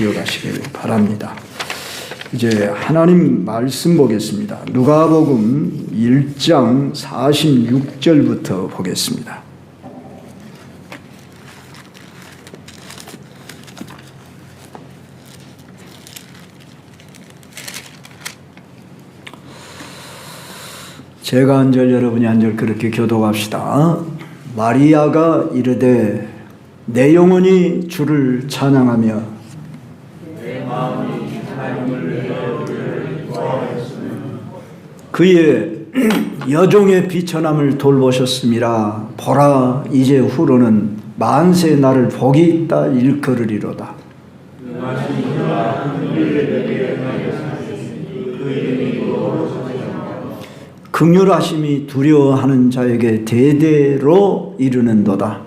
기억하시길 바랍니다. 이제 하나님 말씀 보겠습니다. 누가복음 1장 46절부터 보겠습니다. 제가 한 절 여러분이 한 절 그렇게 교독합시다. 마리아가 이르되 내 영혼이 주를 찬양하며 내 마음이 하나님을 기뻐하였으며 그의 여종의 비천함을 돌보셨음이라. 보라 이제 후로는 만세 나를 복이 있다 일컬으리로다. 긍휼하심이 두려워하는 자에게 대대로 이르는도다.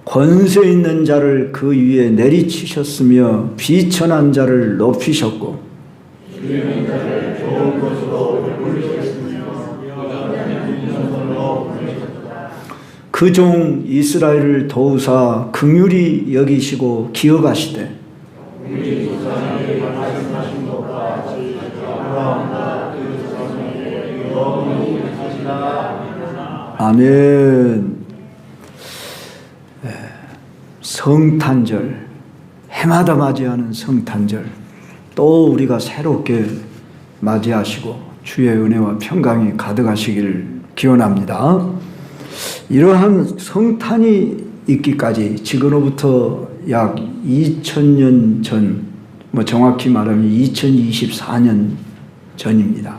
권세 있는 자를 그 위에 내리치셨으며 비천한 자를 높이셨고 그 종 이스라엘을 도우사 긍휼히 여기시고 기억하시되 아멘. 성탄절, 해마다 맞이하는 성탄절, 또 우리가 새롭게 맞이하시고 주의 은혜와 평강이 가득하시기를 기원합니다. 이러한 성탄이 있기까지 지금으로부터 약 2000년 전, 정확히 말하면 2024년 전입니다.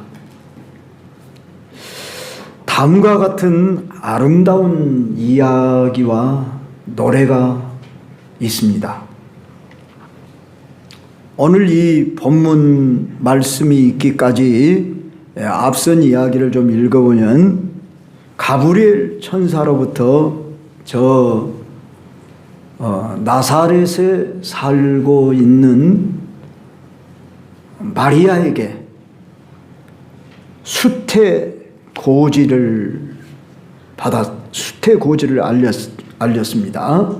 다음과 같은 아름다운 이야기와 노래가 있습니다. 오늘 이 본문 말씀이 있기까지 앞선 이야기를 좀 읽어보면 가브리엘 천사로부터 나사렛에 살고 있는 마리아에게 수태고지를 알렸습니다.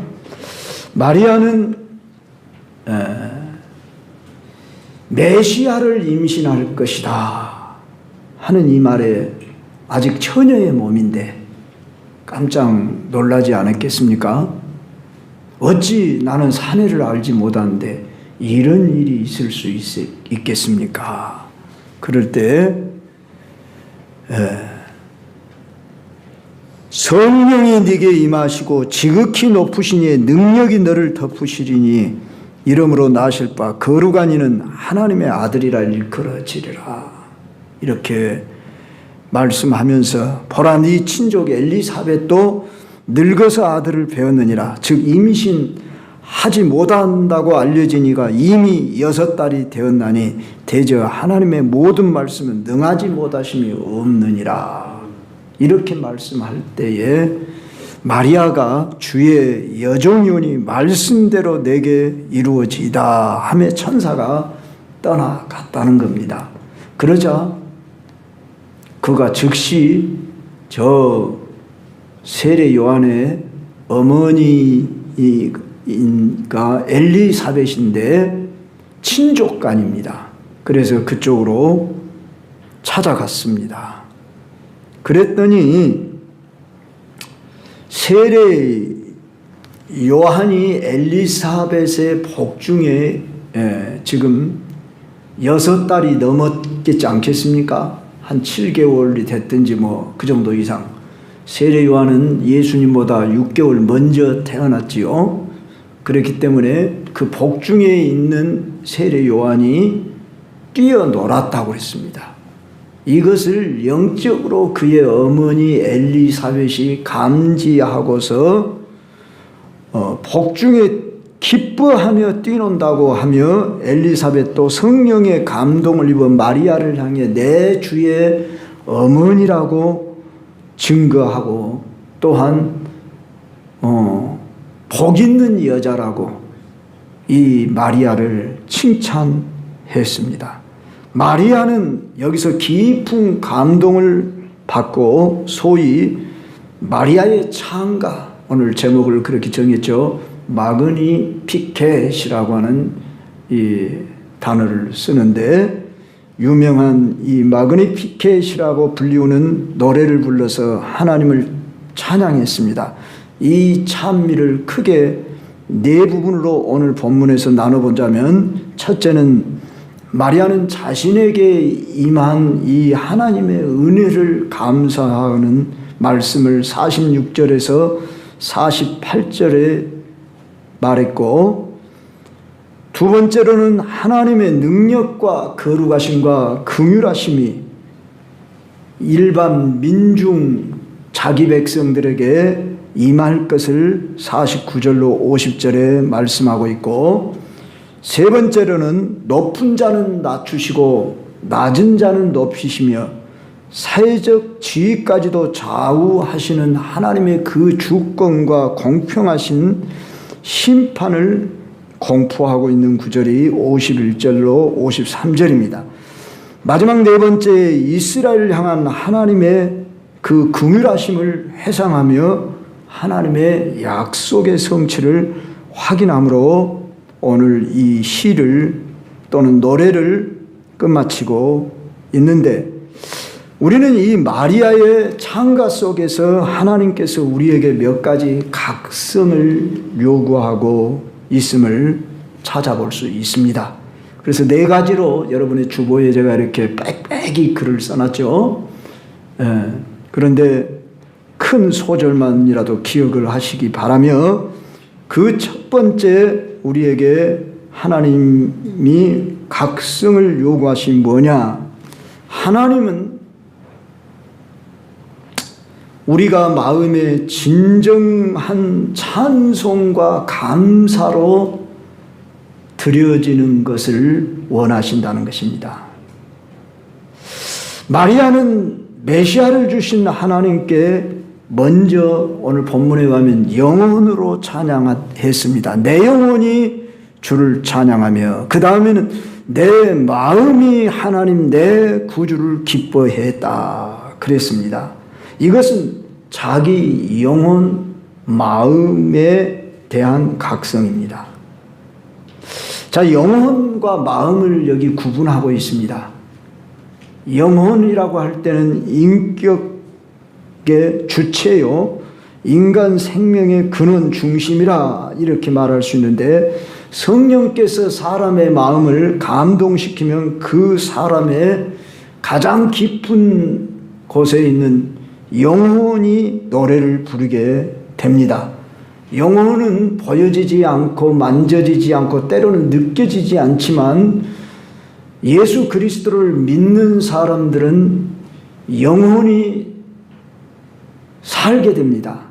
마리아는 메시아를 임신할 것이다 하는 이 말에 아직 처녀의 몸인데 깜짝 놀라지 않았겠습니까? 어찌 나는 사내를 알지 못하는데 이런 일이 있을 수 있겠습니까? 그럴 때 성령이 네게 임하시고 지극히 높으신 이의 능력이 너를 덮으시리니 이러므로 나실 바 거룩한 이는 하나님의 아들이라 일컬어지리라. 이렇게 말씀하면서 보라 네 친족 엘리사벳도 늙어서 아들을 배었느니라. 즉 임신하지 못한다고 알려진 이가 이미 6달이 되었나니 대저 하나님의 모든 말씀은 능하지 못하심이 없느니라. 이렇게 말씀할 때에 마리아가 주의 여종이오니 말씀대로 내게 이루어지이다 하며 천사가 떠나갔다는 겁니다. 그러자 그가 즉시 저 세례 요한의 어머니가 엘리사벳인데 친족간입니다. 그래서 그쪽으로 찾아갔습니다. 그랬더니 세례 요한이 엘리사벳의 복중에 지금 6달이 넘었겠지 않겠습니까? 한 7개월이 됐든지 그 정도 이상. 세례 요한은 예수님보다 6개월 먼저 태어났지요. 그렇기 때문에 그 복중에 있는 세례 요한이 뛰어놀았다고 했습니다. 이것을 영적으로 그의 어머니 엘리사벳이 감지하고서 복중에 기뻐하며 뛰논다고 하며 엘리사벳도 성령의 감동을 입어 마리아를 향해 내 주의 어머니라고 증거하고 또한 복 있는 여자라고 이 마리아를 칭찬했습니다. 마리아는 여기서 깊은 감동을 받고 소위 마리아의 창가, 오늘 제목을 그렇게 정했죠. 마그니 피켓이라고 하는 이 단어를 쓰는데, 유명한 이 마그니 피켓이라고 불리우는 노래를 불러서 하나님을 찬양했습니다. 이 찬미를 크게 네 부분으로 오늘 본문에서 나눠보자면, 첫째는 마리아는 자신에게 임한 이 하나님의 은혜를 감사하는 말씀을 46절에서 48절에 말했고, 두 번째로는 하나님의 능력과 거룩하심과 긍휼하심이 일반 민중 자기 백성들에게 임할 것을 49절로 50절에 말씀하고 있고, 세 번째로는 높은 자는 낮추시고 낮은 자는 높이시며 사회적 지위까지도 좌우하시는 하나님의 그 주권과 공평하신 심판을 공포하고 있는 구절이 51절로 53절입니다. 마지막 네 번째, 이스라엘을 향한 하나님의 그 긍휼하심을 회상하며 하나님의 약속의 성취를 확인함으로 오늘 이 시를 또는 노래를 끝마치고 있는데, 우리는 이 마리아의 창가 속에서 하나님께서 우리에게 몇 가지 각성을 요구하고 있음을 찾아볼 수 있습니다. 그래서 네 가지로 여러분의 주보에 제가 이렇게 빽빽이 글을 써놨죠. 그런데 큰 소절만이라도 기억을 하시기 바라며, 그 첫 번째 우리에게 하나님이 각성을 요구하신 뭐냐? 하나님은 우리가 마음에 진정한 찬송과 감사로 드려지는 것을 원하신다는 것입니다. 마리아는 메시아를 주신 하나님께 먼저 오늘 본문에 가면 영혼으로 찬양했습니다. 내 영혼이 주를 찬양하며, 그 다음에는 내 마음이 하나님 내 구주를 기뻐했다 그랬습니다. 이것은 자기 영혼, 마음에 대한 각성입니다. 자, 영혼과 마음을 여기 구분하고 있습니다. 영혼이라고 할 때는 인격의 주체요, 인간 생명의 근원 중심이라 이렇게 말할 수 있는데, 성령께서 사람의 마음을 감동시키면 그 사람의 가장 깊은 곳에 있는 영혼이 노래를 부르게 됩니다. 영혼은 보여지지 않고 만져지지 않고 때로는 느껴지지 않지만, 예수 그리스도를 믿는 사람들은 영혼이 살게 됩니다.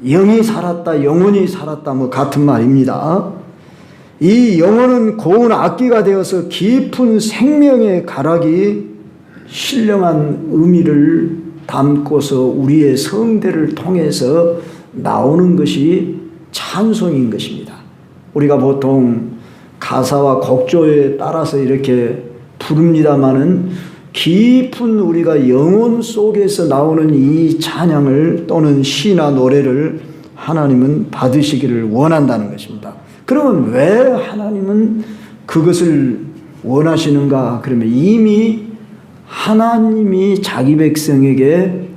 영이 살았다, 영혼이 살았다, 뭐 같은 말입니다. 이 영혼은 고운 악기가 되어서 깊은 생명의 가락이 신령한 의미를 담고서 우리의 성대를 통해서 나오는 것이 찬송인 것입니다. 우리가 보통 가사와 곡조에 따라서 이렇게 부릅니다마는, 깊은 우리가 영혼 속에서 나오는 이 찬양을 또는 시나 노래를 하나님은 받으시기를 원한다는 것입니다. 그러면 왜 하나님은 그것을 원하시는가? 그러면 이미 하나님이 자기 백성에게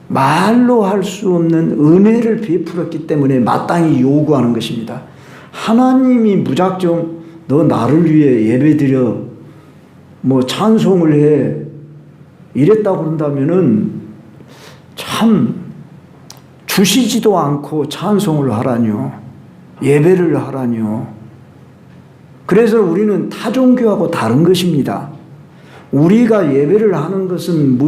말로 할 수 없는 은혜를 베풀었기 때문에 마땅히 요구하는 것입니다. 하나님이 무작정 너 나를 위해 예배드려, 뭐 찬송을 해, 이랬다고 한다면은 참 주시지도 않고 찬송을 하라뇨, 예배를 하라뇨. 그래서 우리는 타종교하고 다른 것입니다. 우리가 예배를 하는 것은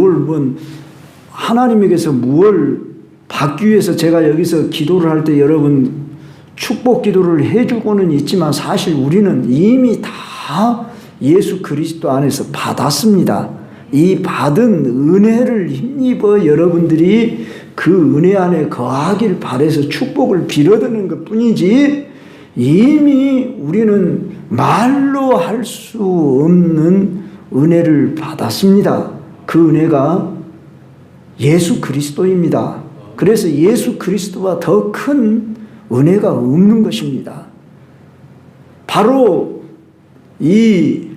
하나님에게서 뭘 받기 위해서, 제가 여기서 기도를 할 때 여러분 축복 기도를 해주고는 있지만, 사실 우리는 이미 다 예수 그리스도 안에서 받았습니다. 이 받은 은혜를 힘입어 여러분들이 그 은혜 안에 거하길 바라서 축복을 빌어드는 것 뿐이지, 이미 우리는 말로 할 수 없는 은혜를 받았습니다. 그 은혜가 예수 그리스도입니다. 그래서 예수 그리스도와 더 큰 은혜가 없는 것입니다. 바로 이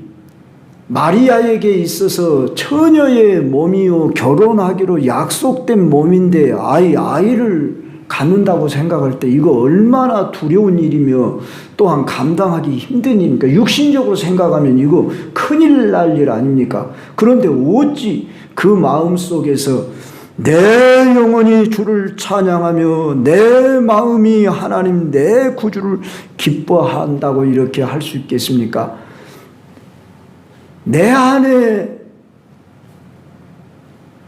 마리아에게 있어서 처녀의 몸이요 결혼하기로 약속된 몸인데 아이를 갖는다고 생각할 때 이거 얼마나 두려운 일이며 또한 감당하기 힘든 일입니까? 육신적으로 생각하면 이거 큰일 날 일 아닙니까? 그런데 어찌 그 마음속에서 내 영혼이 주를 찬양하며 내 마음이 하나님 내 구주를 기뻐한다고 이렇게 할 수 있겠습니까? 내 안에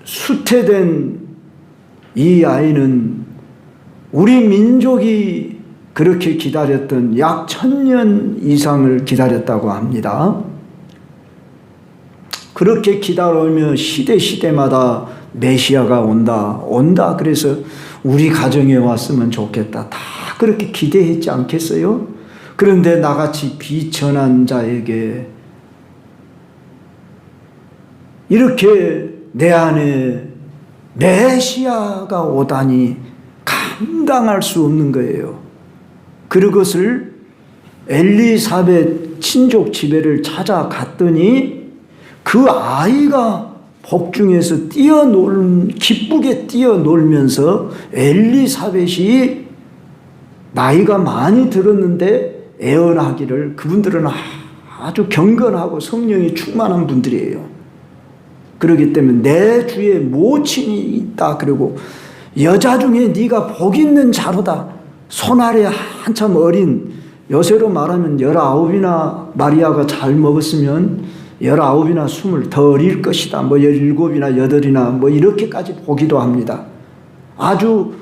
수태된 이 아이는 우리 민족이 그렇게 기다렸던 약 1000년 이상을 기다렸다고 합니다. 그렇게 기다리며 시대마다 메시아가 온다. 그래서 우리 가정에 왔으면 좋겠다. 다 그렇게 기대했지 않겠어요? 그런데 나같이 비천한 자에게 이렇게 내 안에 메시아가 오다니 감당할 수 없는 거예요. 그것을 엘리사벳 친족 집에를 찾아갔더니 그 아이가 복중에서 기쁘게 뛰어놀면서 엘리사벳이 나이가 많이 들었는데 애언하기를, 그분들은 아주 경건하고 성령이 충만한 분들이에요. 그렇기 때문에 내 주에 모친이 있다. 그리고 여자 중에 네가 복 있는 자로다. 손아래 한참 어린, 요새로 말하면 19이나 마리아가 잘 먹었으면 19이나 20 더 어릴 것이다. 17이나 8이나 이렇게까지 보기도 합니다. 아주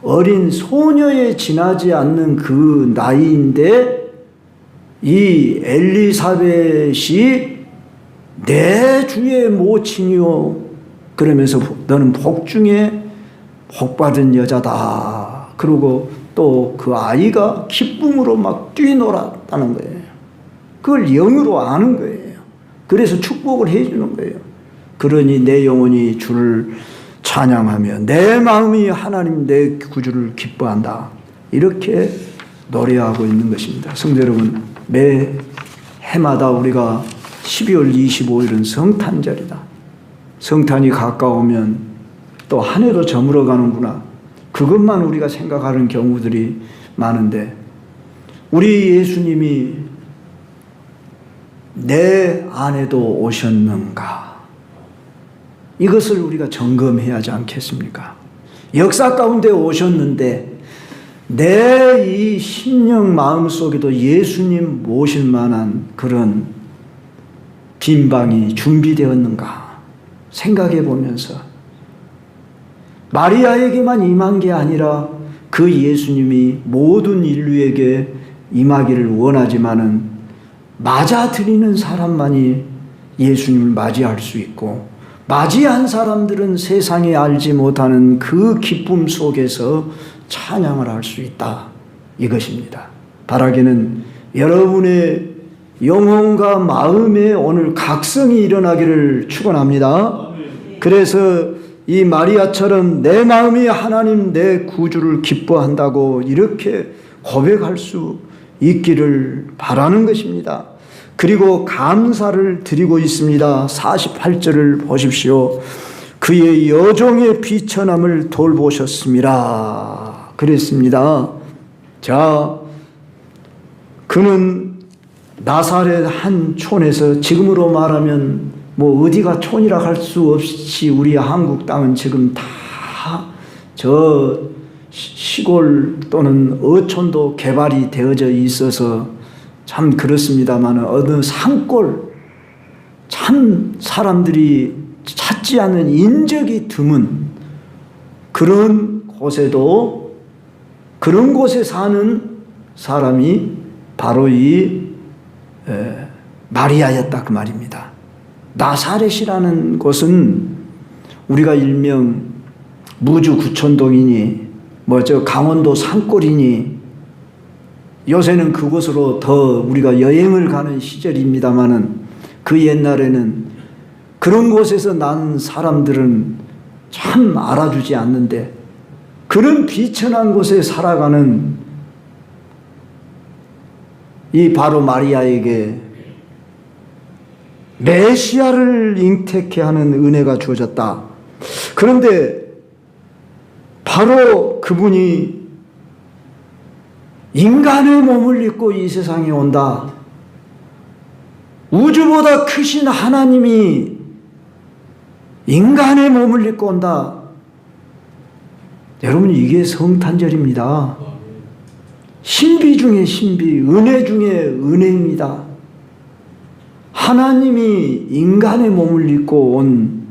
어린 소녀에 지나지 않는 그 나이인데 이 엘리사벳이 내 주의 모친이요 그러면서 너는 복 중에 복받은 여자다. 그리고 또 그 아이가 기쁨으로 막 뛰놀았다는 거예요. 그걸 영으로 아는 거예요. 그래서 축복을 해주는 거예요. 그러니 내 영혼이 주를 찬양하며 내 마음이 하나님 내 구주를 기뻐한다. 이렇게 노래하고 있는 것입니다. 성도 여러분, 매 해마다 우리가 12월 25일은 성탄절이다. 성탄이 가까우면 또 한 해도 저물어 가는구나. 그것만 우리가 생각하는 경우들이 많은데 우리 예수님이 내 안에도 오셨는가? 이것을 우리가 점검해야 하지 않겠습니까? 역사 가운데 오셨는데 내 이 심령 마음속에도 예수님 모실 만한 그런 빈방이 준비되었는가 생각해 보면서 마리아에게만 임한 게 아니라 그 예수님이 모든 인류에게 임하기를 원하지만은 맞아들이는 사람만이 예수님을 맞이할 수 있고 맞이한 사람들은 세상에 알지 못하는 그 기쁨 속에서 찬양을 할 수 있다. 이것입니다. 바라기는 여러분의 영혼과 마음에 오늘 각성이 일어나기를 축원합니다. 그래서 이 마리아처럼 내 마음이 하나님 내 구주를 기뻐한다고 이렇게 고백할 수 있기를 바라는 것입니다. 그리고 감사를 드리고 있습니다. 48절을 보십시오. 그의 여종의 비천함을 돌보셨습니다. 그랬습니다. 자, 그는 나사렛 한 촌에서 지금으로 말하면 어디가 촌이라 할 수 없이 우리 한국 땅은 지금 다 저 시골 또는 어촌도 개발이 되어져 있어서 참 그렇습니다만 어느 산골 참 사람들이 찾지 않는 인적이 드문 그런 곳에도 그런 곳에 사는 사람이 바로 이 마리아였다 그 말입니다. 나사렛이라는 곳은 우리가 일명 무주 구촌동이니 강원도 산골이니 요새는 그곳으로 더 우리가 여행을 가는 시절입니다마는 그 옛날에는 그런 곳에서 난 사람들은 참 알아주지 않는데 그런 비천한 곳에 살아가는 이 바로 마리아에게 메시아를 잉태케 하는 은혜가 주어졌다. 그런데 바로 그분이 인간의 몸을 입고 이 세상에 온다. 우주보다 크신 하나님이 인간의 몸을 입고 온다. 여러분, 이게 성탄절입니다. 신비 중에 신비, 은혜 중에 은혜입니다. 하나님이 인간의 몸을 입고 온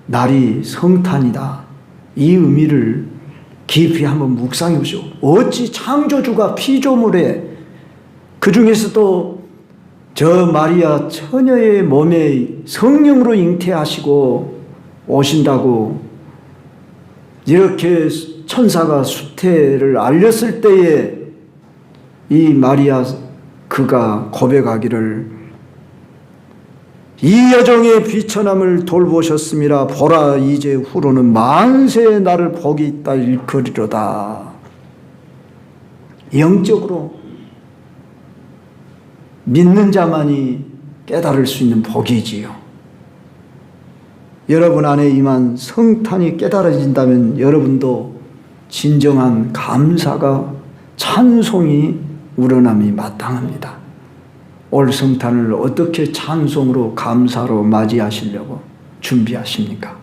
날이 성탄이다. 이 의미를 깊이 한번 묵상해 보시오. 어찌 창조주가 피조물에, 그 중에서도 저 마리아 처녀의 몸에 성령으로 잉태하시고 오신다고 이렇게 천사가 수태를 알렸을 때에 이 마리아 그가 고백하기를 이 여종의 비천함을 돌보셨음이라. 보라, 이제 후로는 만세의 나를 복이 있다 일컬이로다. 영적으로 믿는 자만이 깨달을 수 있는 복이지요. 여러분 안에 임한 성탄이 깨달아진다면 여러분도 진정한 감사가, 찬송이 우러남이 마땅합니다. 올 성탄을 어떻게 찬송으로, 감사로 맞이하시려고 준비하십니까?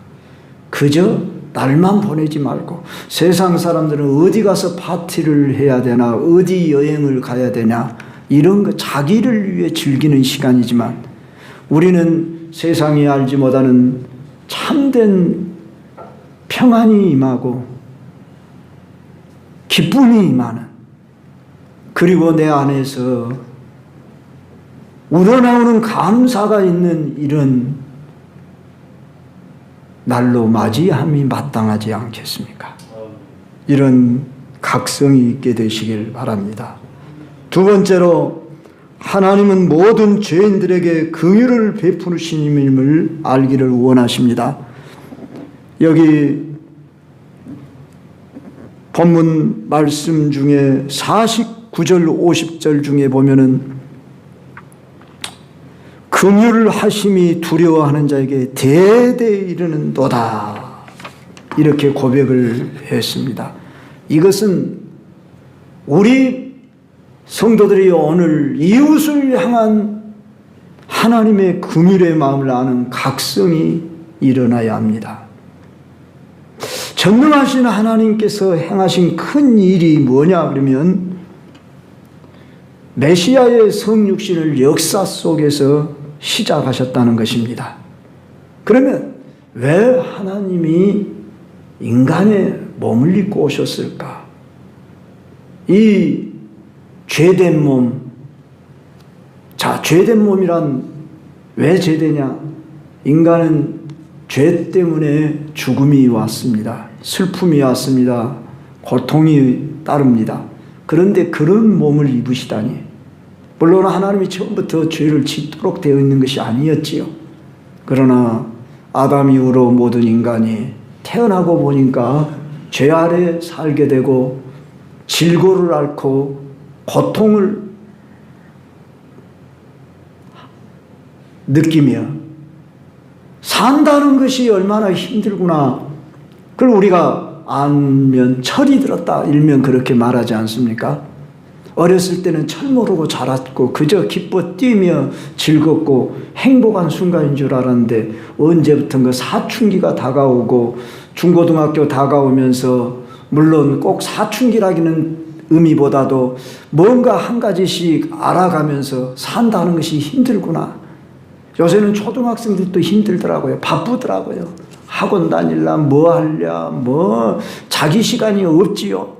그저 날만 보내지 말고 세상 사람들은 어디 가서 파티를 해야 되나, 어디 여행을 가야 되냐, 이런 거 자기를 위해 즐기는 시간이지만 우리는 세상이 알지 못하는 참된 평안이 임하고 기쁨이 임하는, 그리고 내 안에서 우러나오는 감사가 있는 이런 날로 맞이함이 마땅하지 않겠습니까? 이런 각성이 있게 되시길 바랍니다. 두 번째로, 하나님은 모든 죄인들에게 긍휼을 베푸시님을 알기를 원하십니다. 여기 본문 말씀 중에 49절 50절 중에 보면은 긍휼을 하심이 두려워하는 자에게 대대 이르는도다, 이렇게 고백을 했습니다. 이것은 우리 성도들이 오늘 이웃을 향한 하나님의 긍휼의 마음을 아는 각성이 일어나야 합니다. 전능하신 하나님께서 행하신 큰 일이 뭐냐 그러면 메시아의 성육신을 역사 속에서 시작하셨다는 것입니다. 그러면 왜 하나님이 인간의 몸을 입고 오셨을까? 이 죄된 몸, 자, 죄된 몸이란 왜 죄되냐? 인간은 죄 때문에 죽음이 왔습니다. 슬픔이 왔습니다. 고통이 따릅니다. 그런데 그런 몸을 입으시다니, 물론 하나님이 처음부터 죄를 짓도록 되어 있는 것이 아니었지요. 그러나 아담 이후로 모든 인간이 태어나고 보니까 죄 아래 살게 되고 질고를 앓고 고통을 느끼며 산다는 것이 얼마나 힘들구나, 그걸 우리가 알면 철이 들었다, 일명 그렇게 말하지 않습니까? 어렸을 때는 철 모르고 자랐고 그저 기뻐 뛰며 즐겁고 행복한 순간인 줄 알았는데 언제부턴가 사춘기가 다가오고 중고등학교 다가오면서, 물론 꼭 사춘기라기는 의미보다도 뭔가 한 가지씩 알아가면서 산다는 것이 힘들구나. 요새는 초등학생들도 힘들더라고요. 바쁘더라고요. 학원 다닐라, 뭐 하랴, 뭐 자기 시간이 없지요.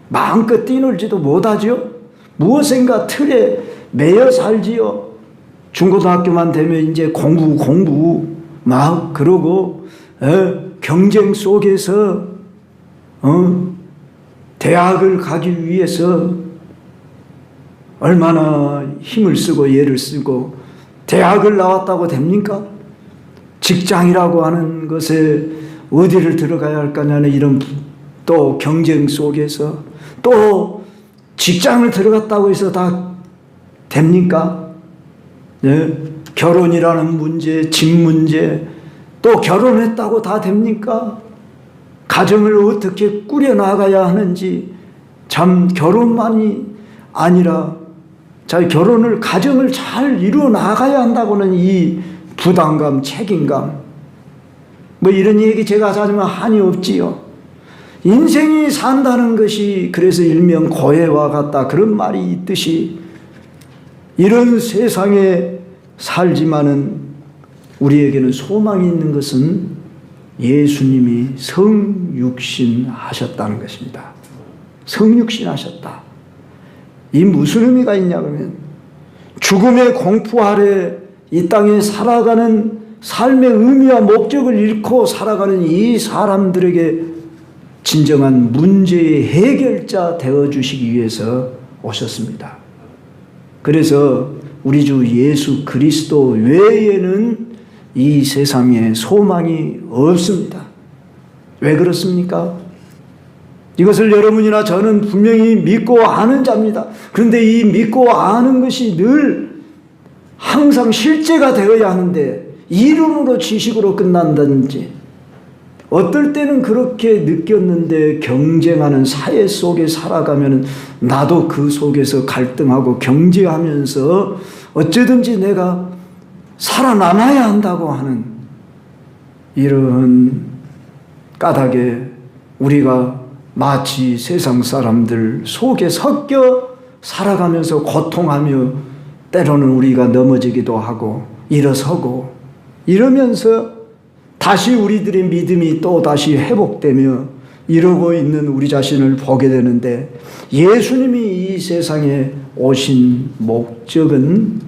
마음껏 뛰놀지도 못하죠. 무엇인가 틀에 매여 살지요. 중고등학교만 되면 이제 공부 막 그러고 경쟁 속에서 대학을 가기 위해서 얼마나 힘을 쓰고 애를 쓰고, 대학을 나왔다고 됩니까? 직장이라고 하는 것에 어디를 들어가야 할까냐는 이런 또 경쟁 속에서 또 직장을 들어갔다고 해서 다 됩니까? 네? 결혼이라는 문제, 집 문제, 또 결혼했다고 다 됩니까? 가정을 어떻게 꾸려나가야 하는지, 참 결혼만이 아니라 결혼을, 가정을 잘 이루어 나가야 한다고는 이 부담감, 책임감, 뭐 이런 얘기 제가 하자면 한이 없지요. 인생이 산다는 것이 그래서 일명 고해와 같다, 그런 말이 있듯이 이런 세상에 살지만은 우리에게는 소망이 있는 것은 예수님이 성육신 하셨다는 것입니다. 성육신 하셨다. 이 무슨 의미가 있냐 그러면 죽음의 공포 아래 이 땅에 살아가는 삶의 의미와 목적을 잃고 살아가는 이 사람들에게 진정한 문제의 해결자 되어주시기 위해서 오셨습니다. 그래서 우리 주 예수 그리스도 외에는 이 세상에 소망이 없습니다. 왜 그렇습니까? 이것을 여러분이나 저는 분명히 믿고 아는 자입니다. 그런데 이 믿고 아는 것이 늘 항상 실제가 되어야 하는데 이론으로 지식으로 끝난다든지, 어떨 때는 그렇게 느꼈는데 경쟁하는 사회 속에 살아가면 나도 그 속에서 갈등하고 경쟁하면서 어쩌든지 내가 살아남아야 한다고 하는 이런 까닭에 우리가 마치 세상 사람들 속에 섞여 살아가면서 고통하며 때로는 우리가 넘어지기도 하고 일어서고 이러면서 다시 우리들의 믿음이 또 다시 회복되며 이러고 있는 우리 자신을 보게 되는데, 예수님이 이 세상에 오신 목적은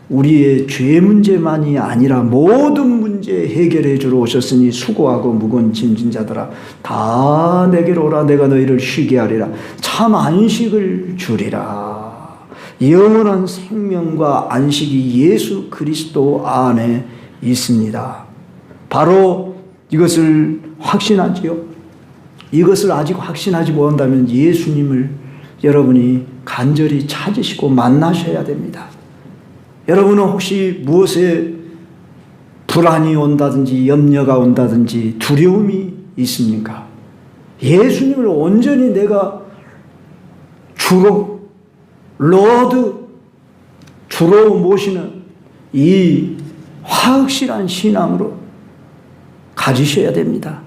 우리의 죄 문제만이 아니라 모든 문제 해결해 주러 오셨으니 수고하고 무거운 짐진 자들아 다 내게로 오라, 내가 너희를 쉬게 하리라. 참 안식을 주리라. 영원한 생명과 안식이 예수 그리스도 안에 있습니다. 바로 이것을 확신하지요. 이것을 아직 확신하지 못한다면 예수님을 여러분이 간절히 찾으시고 만나셔야 됩니다. 여러분은 혹시 무엇에 불안이 온다든지 염려가 온다든지 두려움이 있습니까? 예수님을 온전히 내가 주로 모시는 이 확실한 신앙으로 가지셔야 됩니다.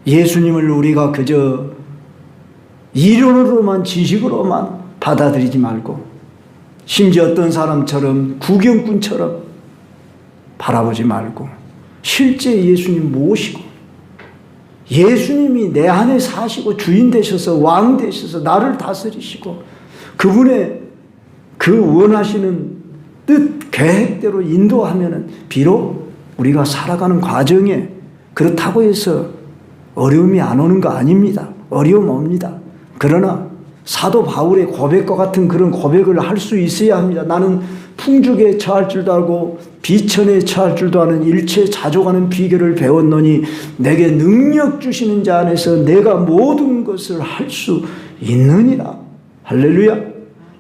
예수님을 우리가 그저 이론으로만, 지식으로만 받아들이지 말고, 심지어 어떤 사람처럼 구경꾼처럼 바라보지 말고 실제 예수님 모시고 예수님이 내 안에 사시고 주인 되셔서 왕 되셔서 나를 다스리시고 그분의 그 원하시는 뜻, 계획대로 인도하면은 비록 우리가 살아가는 과정에 그렇다고 해서 어려움이 안 오는 거 아닙니다. 어려움 옵니다. 그러나 사도 바울의 고백과 같은 그런 고백을 할 수 있어야 합니다. 나는 풍죽에 처할 줄도 알고 비천에 처할 줄도 아는 일체 자족하는 비결을 배웠노니 내게 능력 주시는 자 안에서 내가 모든 것을 할 수 있느니라. 할렐루야.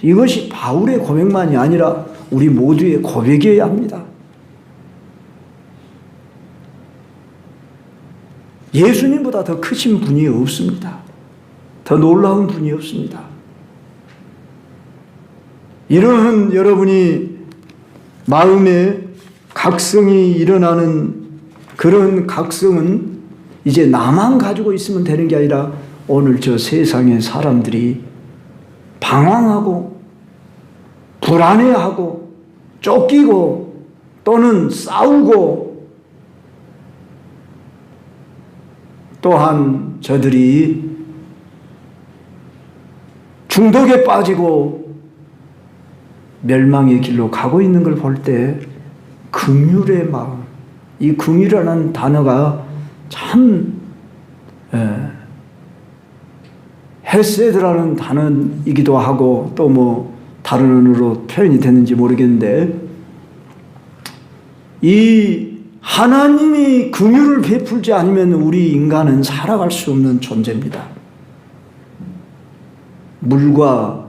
이것이 바울의 고백만이 아니라 우리 모두의 고백이어야 합니다. 예수님보다 더 크신 분이 없습니다. 더 놀라운 분이 없습니다. 이러한 여러분이 마음에 각성이 일어나는 그런 각성은 이제 나만 가지고 있으면 되는 게 아니라 오늘 저 세상의 사람들이 방황하고 불안해하고 쫓기고 또는 싸우고 또한 저들이 중독에 빠지고 멸망의 길로 가고 있는 걸 볼 때 긍휼의 마음, 이 긍휼이라는 단어가 참 헤세드라는 단어이기도 하고 또 뭐 다른 언어로 표현이 됐는지 모르겠는데 이 하나님이 긍휼을 베풀지 않으면 우리 인간은 살아갈 수 없는 존재입니다. 물과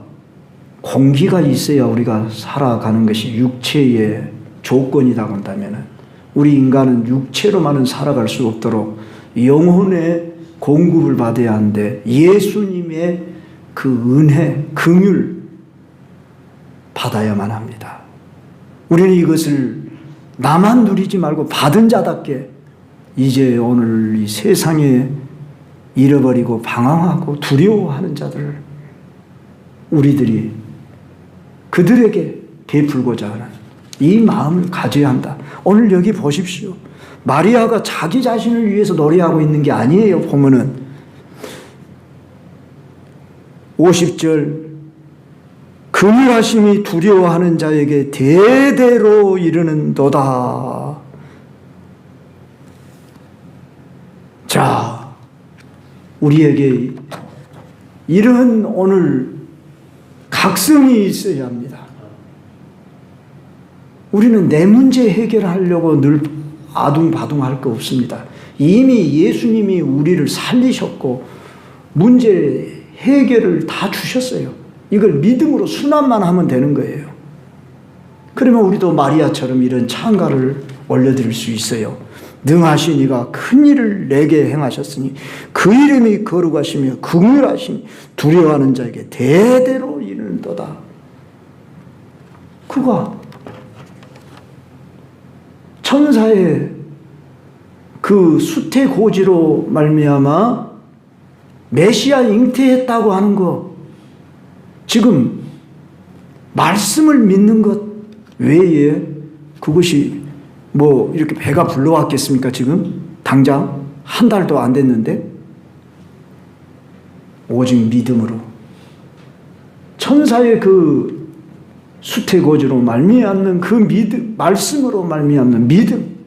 공기가 있어야 우리가 살아가는 것이 육체의 조건이다 본다면 우리 인간은 육체로만은 살아갈 수 없도록 영혼의 공급을 받아야 하는데 예수님의 그 은혜, 긍휼 받아야만 합니다. 우리는 이것을 나만 누리지 말고 받은 자답게 이제 오늘 이 세상에 잃어버리고 방황하고 두려워하는 자들 우리들이 그들에게 베풀고자 하는 이 마음을 가져야 한다. 오늘 여기 보십시오. 마리아가 자기 자신을 위해서 노래하고 있는 게 아니에요. 보면은 50절 긍휼하심이 두려워하는 자에게 대대로 이르는도다. 자, 우리에게 이런 오늘 각성이 있어야 합니다. 우리는 내 문제 해결하려고 늘 아둥바둥할 거 없습니다. 이미 예수님이 우리를 살리셨고 문제 해결을 다 주셨어요. 이걸 믿음으로 순환만 하면 되는 거예요. 그러면 우리도 마리아처럼 이런 찬가를 올려드릴 수 있어요. 능하신 이가 큰 일을 내게 행하셨으니 그 이름이 거룩하시며 긍휼하시니 두려워하는 자에게 대대로 이르는도다. 그가 천사의 그 수태고지로 말미암아 메시아 잉태했다고 하는 것, 지금 말씀을 믿는 것 외에 그것이 뭐 이렇게 배가 불러왔겠습니까? 지금 당장 한 달도 안 됐는데 오직 믿음으로 천사의 그 수태고지로 말미암는 그 믿음, 말씀으로 말미암는 믿음.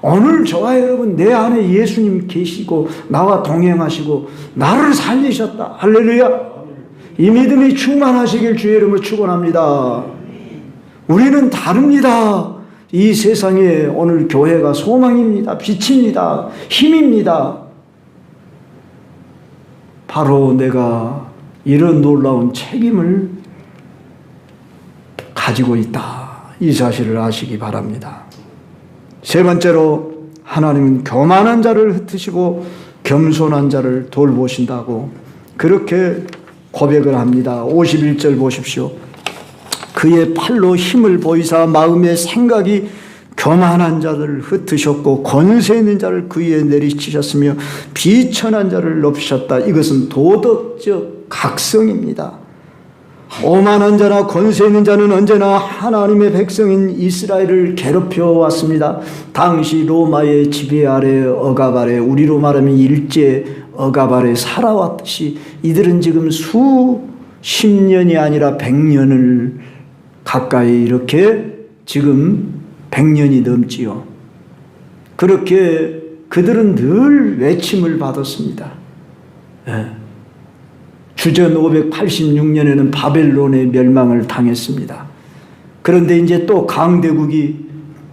오늘 저와 여러분 내 안에 예수님 계시고 나와 동행하시고 나를 살리셨다. 할렐루야. 이 믿음이 충만하시길 주의 이름으로 축원합니다. 우리는 다릅니다. 이 세상에 오늘 교회가 소망입니다. 빛입니다. 힘입니다. 바로 내가 이런 놀라운 책임을 가지고 있다. 이 사실을 아시기 바랍니다. 세 번째로 하나님은 교만한 자를 흩으시고 겸손한 자를 돌보신다고 그렇게 고백을 합니다. 51절 보십시오. 그의 팔로 힘을 보이사 마음의 생각이 교만한 자를 흩으셨고 권세 있는 자를 그 위에 내리치셨으며 비천한 자를 높이셨다. 이것은 도덕적 각성입니다. 오만한 자나 권세 있는 자는 언제나 하나님의 백성인 이스라엘을 괴롭혀 왔습니다. 당시 로마의 지배 아래 억압 아래 우리로 말하면 일제 억압 아래 살아왔듯이 이들은 지금 수십 년이 아니라 100년을 가까이 이렇게 지금 100년이 넘지요. 그렇게 그들은 늘 외침을 받았습니다. 주전 586년에는 바벨론의 멸망을 당했습니다. 그런데 이제 또 강대국이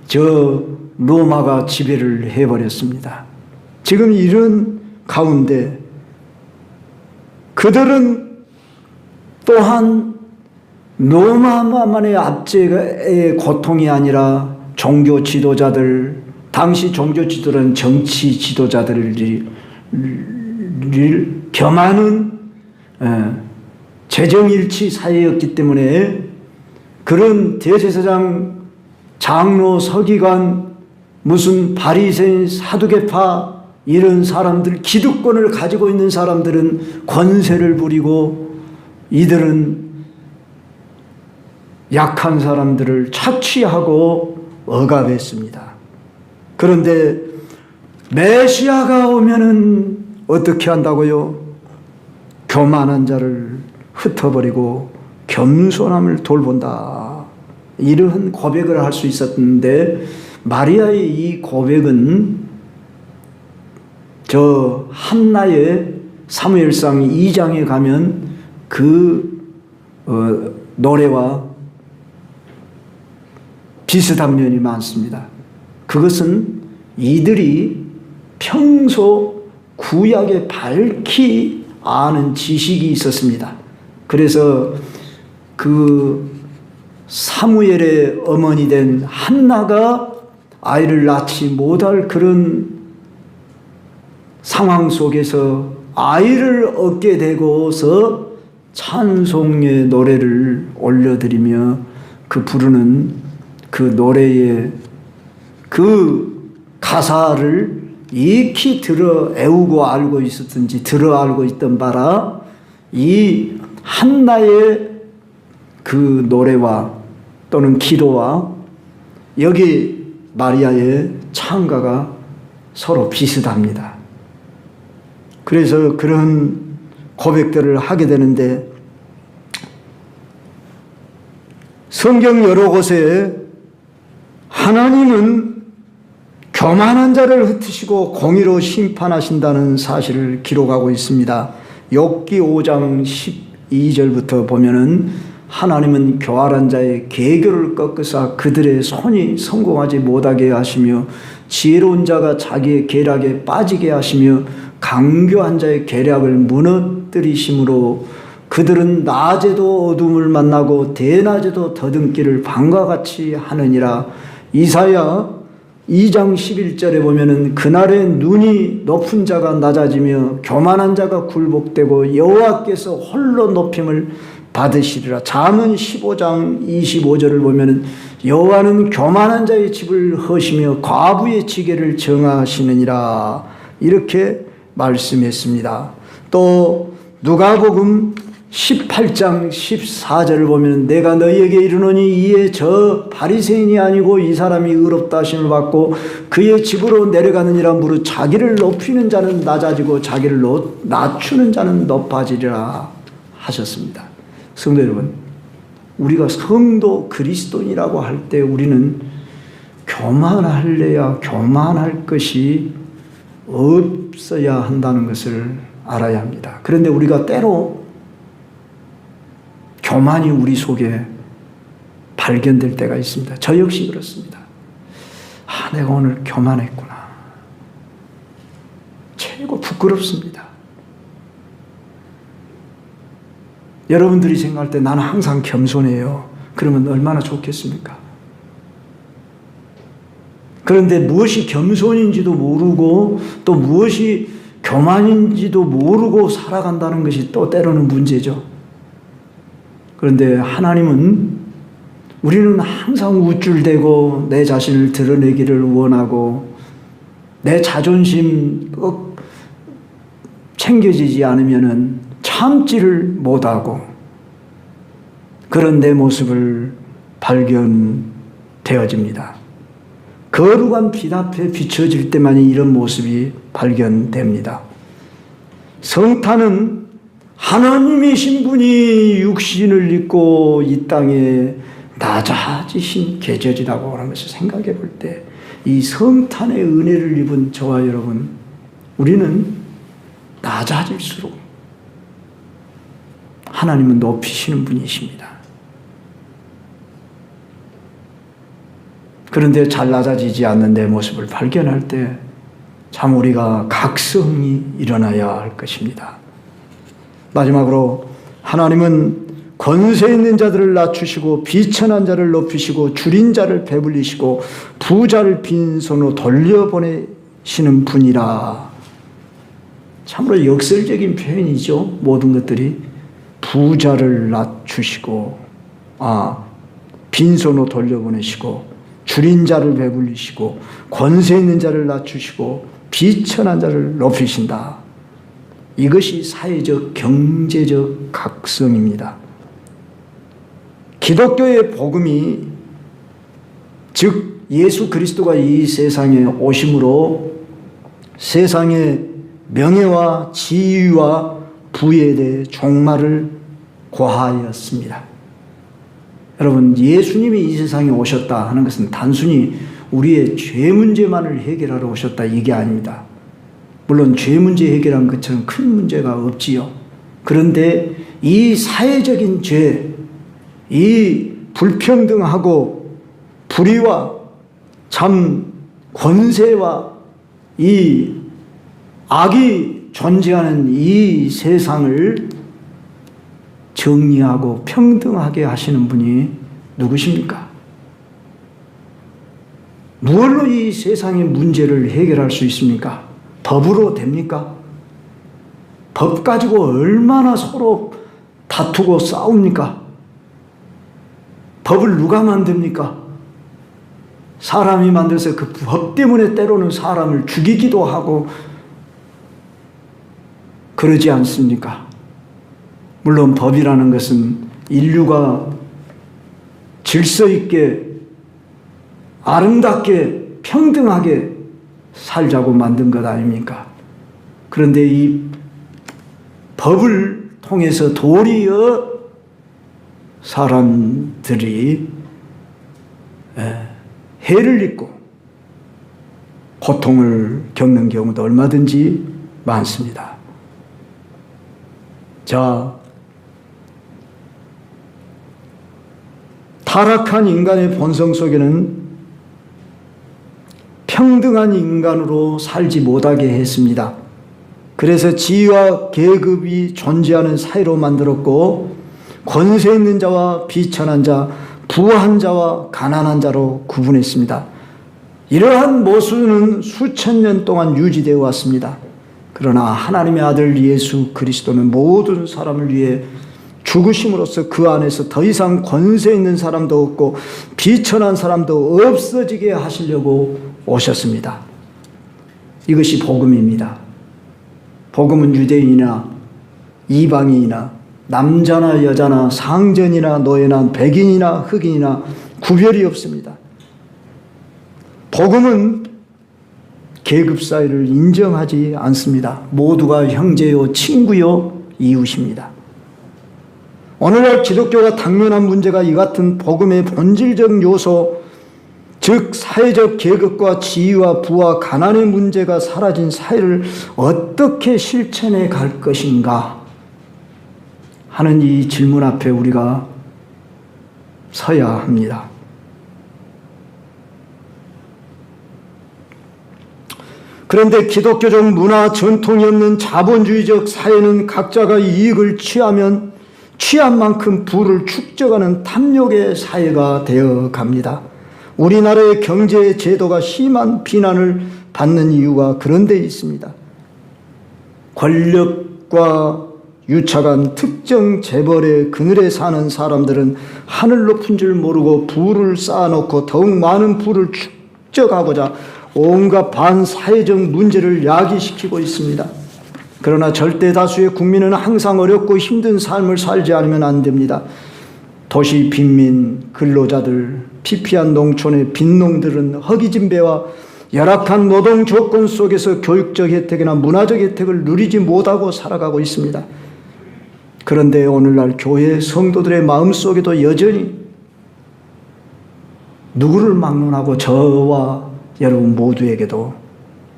저 로마가 지배를 해버렸습니다. 지금 이런 가운데 그들은 또한 로마만의 압제의 고통이 아니라 종교 지도자들, 당시 종교 지도자는 정치 지도자들을 겸하는 재정일치 사회였기 때문에 그런 대제사장, 장로, 서기관, 무슨 바리새인, 사두개파 이런 사람들, 기득권을 가지고 있는 사람들은 권세를 부리고 이들은 약한 사람들을 착취하고 억압했습니다. 그런데 메시아가 오면은 어떻게 한다고요? 교만한 자를 흩어버리고 겸손함을 돌본다. 이러한 고백을 할 수 있었는데 마리아의 이 고백은 저 한나의 사무엘상 2장에 가면 그 노래와 비슷한 면이 많습니다. 그것은 이들이 평소 구약에 밝히 아는 지식이 있었습니다. 그래서 그 사무엘의 어머니 된 한나가 아이를 낳지 못할 그런 상황 속에서 아이를 얻게 되고서 찬송의 노래를 올려드리며 그 부르는 그 노래의 그 가사를 익히 들어 애우고 알고 있었든지 들어 알고 있던 바라 이 한나의 그 노래와 또는 기도와 여기 마리아의 찬가가 서로 비슷합니다. 그래서 그런 고백들을 하게 되는데 성경 여러 곳에 하나님은 교만한 자를 흩으시고 공의로 심판하신다는 사실을 기록하고 있습니다. 욥기 5장 12절부터 보면은 하나님은 교활한 자의 계교를 꺾으사 그들의 손이 성공하지 못하게 하시며 지혜로운 자가 자기의 계략에 빠지게 하시며 강교한 자의 계략을 무너뜨리심으로 그들은 낮에도 어둠을 만나고 대낮에도 더듬기를 밤과 같이 하느니라. 이사야 2장 11절에 보면은 그날에 눈이 높은 자가 낮아지며 교만한 자가 굴복되고 여호와께서 홀로 높임을 받으시리라. 잠언 15장 25절을 보면은 여호와는 교만한 자의 집을 허시며 과부의 지게를 정하시느니라. 이렇게 말씀했습니다. 또 누가복음 18장 14절을 보면 내가 너희에게 이르노니 이에 저 바리새인이 아니고 이 사람이 의롭다 하심을 받고 그의 집으로 내려가느니라. 무릇 자기를 높이는 자는 낮아지고 자기를 낮추는 자는 높아지리라 하셨습니다. 성도 여러분, 우리가 성도 그리스도인이라고 할 때 우리는 교만할래야 교만할 것이 없어야 한다는 것을 알아야 합니다. 그런데 우리가 때로 교만이 우리 속에 발견될 때가 있습니다. 저 역시 그렇습니다. 내가 오늘 교만했구나. 최고 부끄럽습니다. 여러분들이 생각할 때 나는 항상 겸손해요. 그러면 얼마나 좋겠습니까? 그런데 무엇이 겸손인지도 모르고 또 무엇이 교만인지도 모르고 살아간다는 것이 또 때로는 문제죠. 그런데 하나님은 우리는 항상 우쭐대고 내 자신을 드러내기를 원하고 내 자존심 꼭 챙겨지지 않으면 참지를 못하고 그런 내 모습을 발견되어집니다. 거룩한 빛 앞에 비춰질 때만이 이런 모습이 발견됩니다. 성탄은 하나님이신 분이 육신을 입고 이 땅에 낮아지신 계절이라고 하는 것을 생각해 볼 때 이 성탄의 은혜를 입은 저와 여러분, 우리는 낮아질수록 하나님은 높이시는 분이십니다. 그런데 잘 낮아지지 않는 내 모습을 발견할 때 참 우리가 각성이 일어나야 할 것입니다. 마지막으로 하나님은 권세 있는 자들을 낮추시고 비천한 자를 높이시고 줄인 자를 배불리시고 부자를 빈손으로 돌려보내시는 분이라. 참으로 역설적인 표현이죠. 모든 것들이 부자를 낮추시고 빈손으로 돌려보내시고 줄인 자를 배불리시고 권세 있는 자를 낮추시고 비천한 자를 높이신다. 이것이 사회적 경제적 각성입니다. 기독교의 복음이 즉 예수 그리스도가 이 세상에 오심으로 세상의 명예와 지위와 부에 대해 종말을 고하였습니다. 여러분, 예수님이 이 세상에 오셨다 하는 것은 단순히 우리의 죄 문제만을 해결하러 오셨다 이게 아닙니다. 물론 죄 문제 해결한 것처럼 큰 문제가 없지요. 그런데 이 사회적인 죄, 이 불평등하고 불의와 참 권세와 이 악이 존재하는 이 세상을 정리하고 평등하게 하시는 분이 누구십니까? 무엇로 이 세상의 문제를 해결할 수 있습니까? 법으로 됩니까? 법 가지고 얼마나 서로 다투고 싸웁니까? 법을 누가 만듭니까? 사람이 만들어서 그 법 때문에 때로는 사람을 죽이기도 하고 그러지 않습니까? 물론 법이라는 것은 인류가 질서 있게 아름답게 평등하게 살자고 만든 것 아닙니까? 그런데 이 법을 통해서 도리어 사람들이 해를 입고 고통을 겪는 경우도 얼마든지 많습니다. 자, 타락한 인간의 본성 속에는 평등한 인간으로 살지 못하게 했습니다. 그래서 지위와 계급이 존재하는 사회로 만들었고 권세 있는 자와 비천한 자, 부한 자와 가난한 자로 구분했습니다. 이러한 모순은 수천 년 동안 유지되어 왔습니다. 그러나 하나님의 아들 예수 그리스도는 모든 사람을 위해 죽으심으로써 그 안에서 더 이상 권세 있는 사람도 없고 비천한 사람도 없어지게 하시려고 오셨습니다. 이것이 복음입니다. 복음은 유대인이나 이방인이나 남자나 여자나 상전이나 노예나 백인이나 흑인이나 구별이 없습니다. 복음은 계급 사이를 인정하지 않습니다. 모두가 형제요 친구요 이웃입니다. 오늘날 기독교가 당면한 문제가 이 같은 복음의 본질적 요소, 즉 사회적 계급과 지위와 부와 가난의 문제가 사라진 사회를 어떻게 실천해 갈 것인가 하는 이 질문 앞에 우리가 서야 합니다. 그런데 기독교적 문화 전통이 없는 자본주의적 사회는 각자가 이익을 취하면 취한 만큼 부를 축적하는 탐욕의 사회가 되어 갑니다. 우리나라의 경제 제도가 심한 비난을 받는 이유가 그런 데 있습니다. 권력과 유착한 특정 재벌의 그늘에 사는 사람들은 하늘 높은 줄 모르고 부를 쌓아놓고 더욱 많은 부를 축적하고자 온갖 반사회적 문제를 야기시키고 있습니다. 그러나 절대 다수의 국민은 항상 어렵고 힘든 삶을 살지 않으면 안 됩니다. 도시 빈민, 근로자들, 피폐한 농촌의 빈농들은 허기진배와 열악한 노동 조건 속에서 교육적 혜택이나 문화적 혜택을 누리지 못하고 살아가고 있습니다. 그런데 오늘날 교회 성도들의 마음속에도 여전히 누구를 막론하고 저와 여러분 모두에게도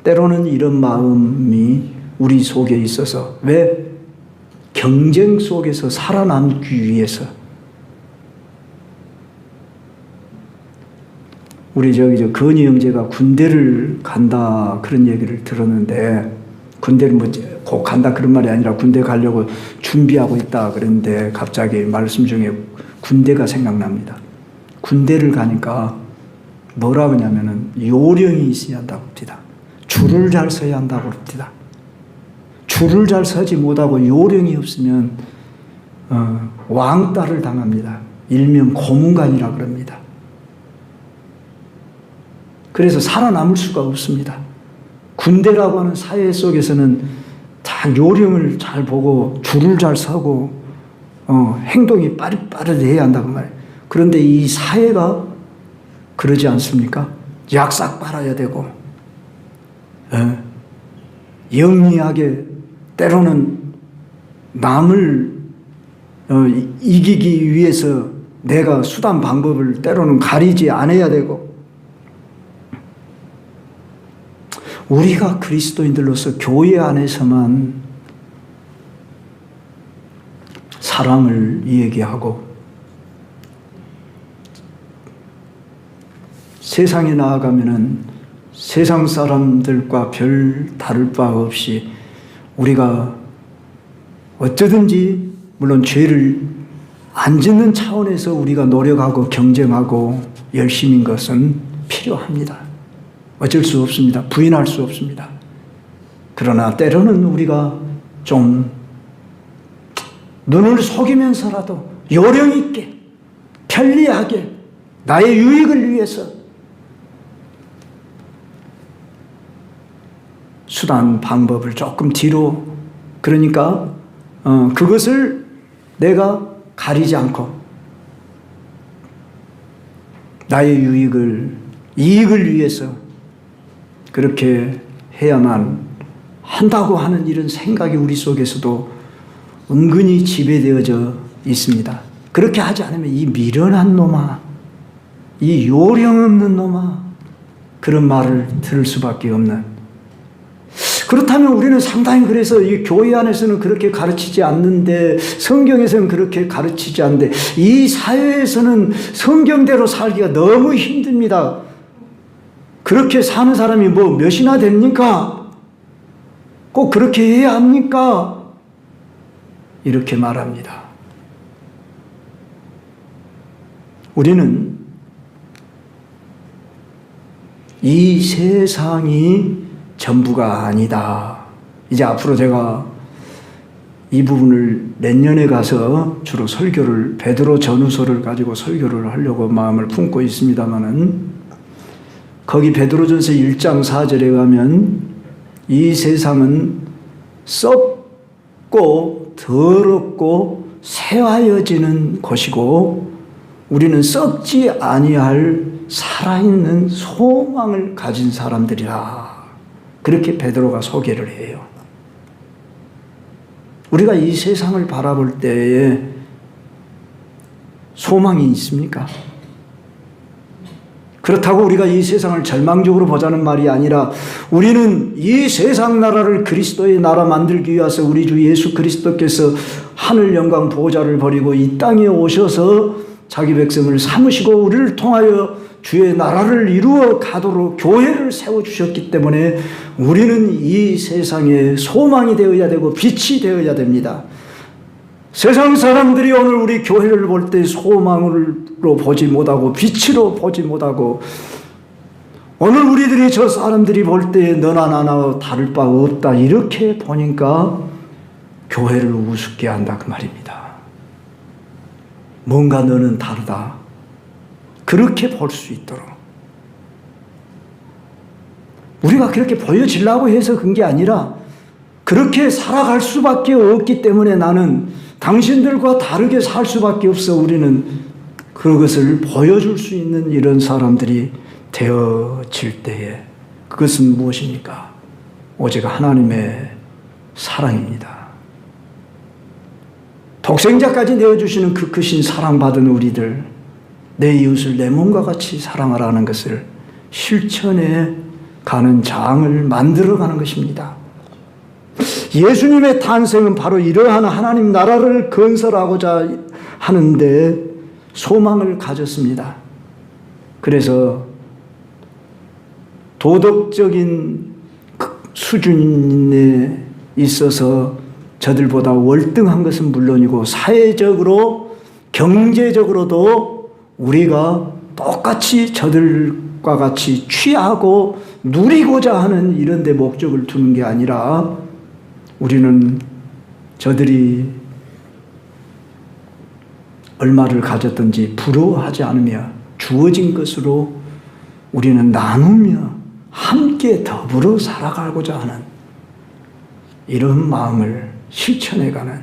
때로는 이런 마음이 우리 속에 있어서 왜? 경쟁 속에서 살아남기 위해서 우리 저 건희 형제가 군대를 간다 그런 얘기를 들었는데 군대를 곧 간다 그런 말이 아니라 군대 가려고 준비하고 있다 그랬는데 갑자기 말씀 중에 군대가 생각납니다. 군대를 가니까 뭐라고 하냐면은 요령이 있어야 한다고 합니다. 줄을 잘 서야 한다고 합니다. 줄을 잘 서지 못하고 요령이 없으면 왕따를 당합니다. 일명 고문관이라 그럽니다. 그래서 살아남을 수가 없습니다. 군대라고 하는 사회 속에서는 다 요령을 잘 보고 줄을 잘 서고 행동이 빠르해야 한다고 말이에요. 그런데 이 사회가 그러지 않습니까? 약삭 빨아야 되고 영리하게 때로는 남을 이기기 위해서 내가 수단 방법을 때로는 가리지 않아야 되고 우리가 그리스도인들로서 교회 안에서만 사랑을 얘기하고 세상에 나아가면은 세상 사람들과 별 다를 바 없이 우리가 어쩌든지 물론 죄를 안 짓는 차원에서 우리가 노력하고 경쟁하고 열심인 것은 필요합니다. 어쩔 수 없습니다. 부인할 수 없습니다. 그러나 때로는 우리가 좀 눈을 속이면서라도 요령 있게 편리하게 나의 유익을 위해서 수단 방법을 조금 뒤로 그러니까 그것을 내가 가리지 않고 나의 이익을 위해서 그렇게 해야만 한다고 하는 이런 생각이 우리 속에서도 은근히 지배되어져 있습니다. 그렇게 하지 않으면 이 미련한 놈아, 이 요령 없는 놈아 그런 말을 들을 수밖에 없는. 그렇다면 우리는 상당히 그래서 이 교회 안에서는 그렇게 가르치지 않는데 성경에서는 그렇게 가르치지 않는데 이 사회에서는 성경대로 살기가 너무 힘듭니다. 그렇게 사는 사람이 뭐 몇이나 됩니까? 꼭 그렇게 해야 합니까? 이렇게 말합니다. 우리는 이 세상이 전부가 아니다. 이제 앞으로 제가 이 부분을 내년에 가서 주로 설교를 베드로 전후서를 가지고 설교를 하려고 마음을 품고 있습니다마는 거기 베드로전서 1장 4절에 가면 이 세상은 썩고 더럽고 쇠하여지는 곳이고 우리는 썩지 아니할 살아있는 소망을 가진 사람들이라. 그렇게 베드로가 소개를 해요. 우리가 이 세상을 바라볼 때에 소망이 있습니까? 그렇다고 우리가 이 세상을 절망적으로 보자는 말이 아니라 우리는 이 세상 나라를 그리스도의 나라 만들기 위해서 우리 주 예수 그리스도께서 하늘 영광 보좌를 버리고 이 땅에 오셔서 자기 백성을 삼으시고 우리를 통하여 주의 나라를 이루어 가도록 교회를 세워주셨기 때문에 우리는 이 세상에 소망이 되어야 되고 빛이 되어야 됩니다. 세상 사람들이 오늘 우리 교회를 볼 때 소망으로 보지 못하고 빛으로 보지 못하고 오늘 우리들이 저 사람들이 볼 때 너나 나나 다를 바 없다 이렇게 보니까 교회를 우습게 한다 그 말입니다. 뭔가 너는 다르다. 그렇게 볼 수 있도록. 우리가 그렇게 보여지려고 해서 그런 게 아니라 그렇게 살아갈 수밖에 없기 때문에 나는 당신들과 다르게 살 수밖에 없어. 우리는 그것을 보여줄 수 있는 이런 사람들이 되어질 때에 그것은 무엇입니까? 오직 하나님의 사랑입니다. 독생자까지 내어주시는 그 크신 사랑받은 우리들 내 이웃을 내 몸과 같이 사랑하라는 것을 실천해 가는 장을 만들어가는 것입니다. 예수님의 탄생은 바로 이러한 하나님 나라를 건설하고자 하는데 소망을 가졌습니다. 그래서 도덕적인 수준에 있어서 저들보다 월등한 것은 물론이고 사회적으로 경제적으로도 우리가 똑같이 저들과 같이 취하고 누리고자 하는 이런 데 목적을 두는 게 아니라 우리는 저들이 얼마를 가졌든지 부러워하지 않으며 주어진 것으로 우리는 나누며 함께 더불어 살아가고자 하는 이런 마음을 실천해가는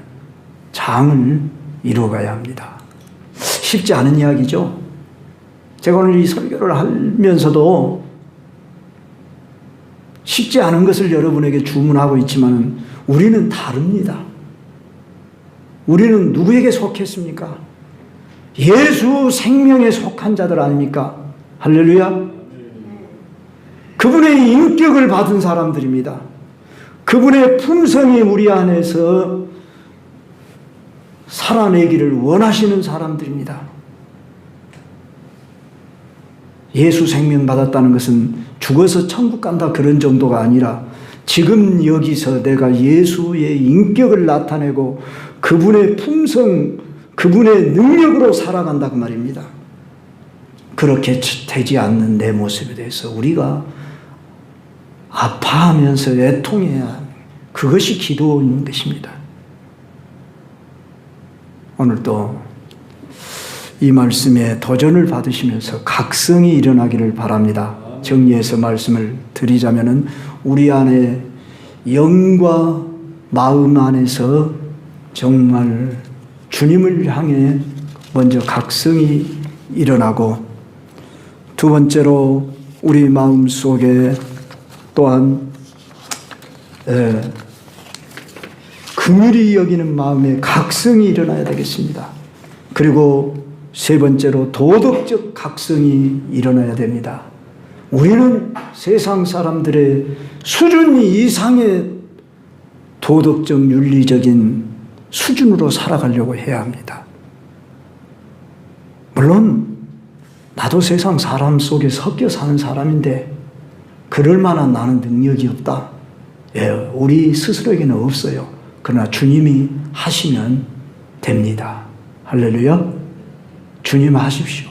장을 이루어가야 합니다. 쉽지 않은 이야기죠. 제가 오늘 이 설교를 하면서도 쉽지 않은 것을 여러분에게 주문하고 있지만 우리는 다릅니다. 우리는 누구에게 속했습니까? 예수 생명에 속한 자들 아닙니까? 할렐루야. 그분의 인격을 받은 사람들입니다. 그분의 품성이 우리 안에서 살아내기를 원하시는 사람들입니다. 예수 생명 받았다는 것은 죽어서 천국 간다 그런 정도가 아니라 지금 여기서 내가 예수의 인격을 나타내고 그분의 품성, 그분의 능력으로 살아간다 그 말입니다. 그렇게 되지 않는 내 모습에 대해서 우리가 아파하면서 애통해야 하는 그것이 기도인 것입니다. 오늘도 이 말씀에 도전을 받으시면서 각성이 일어나기를 바랍니다. 정리해서 말씀을 드리자면은 우리 안에 영과 마음 안에서 정말 주님을 향해 먼저 각성이 일어나고 두 번째로 우리 마음 속에 또한 긍휼히 여기는 마음에 각성이 일어나야 되겠습니다. 그리고 세 번째로 도덕적 각성이 일어나야 됩니다. 우리는 세상 사람들의 수준 이상의 도덕적 윤리적인 수준으로 살아가려고 해야 합니다. 물론 나도 세상 사람 속에 섞여 사는 사람인데 그럴 만한 나는 능력이 없다. 예, 우리 스스로에게는 없어요. 그러나 주님이 하시면 됩니다. 할렐루야. 주님 하십시오.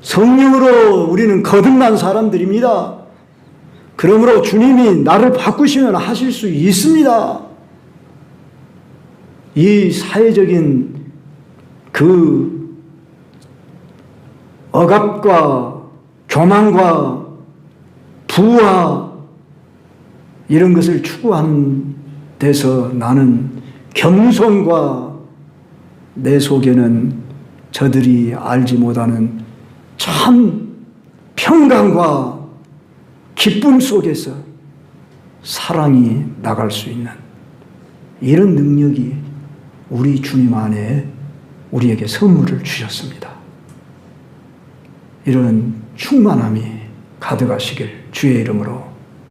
성령으로 우리는 거듭난 사람들입니다. 그러므로 주님이 나를 바꾸시면 하실 수 있습니다. 이 사회적인 그 억압과 교만과 부와 이런 것을 추구하는 데서 나는 겸손과 내 속에는 저들이 알지 못하는 참 평강과 기쁨 속에서 사랑이 나갈 수 있는 이런 능력이 우리 주님 안에 우리에게 선물을 주셨습니다. 이런 충만함이 가득하시길 주의 이름으로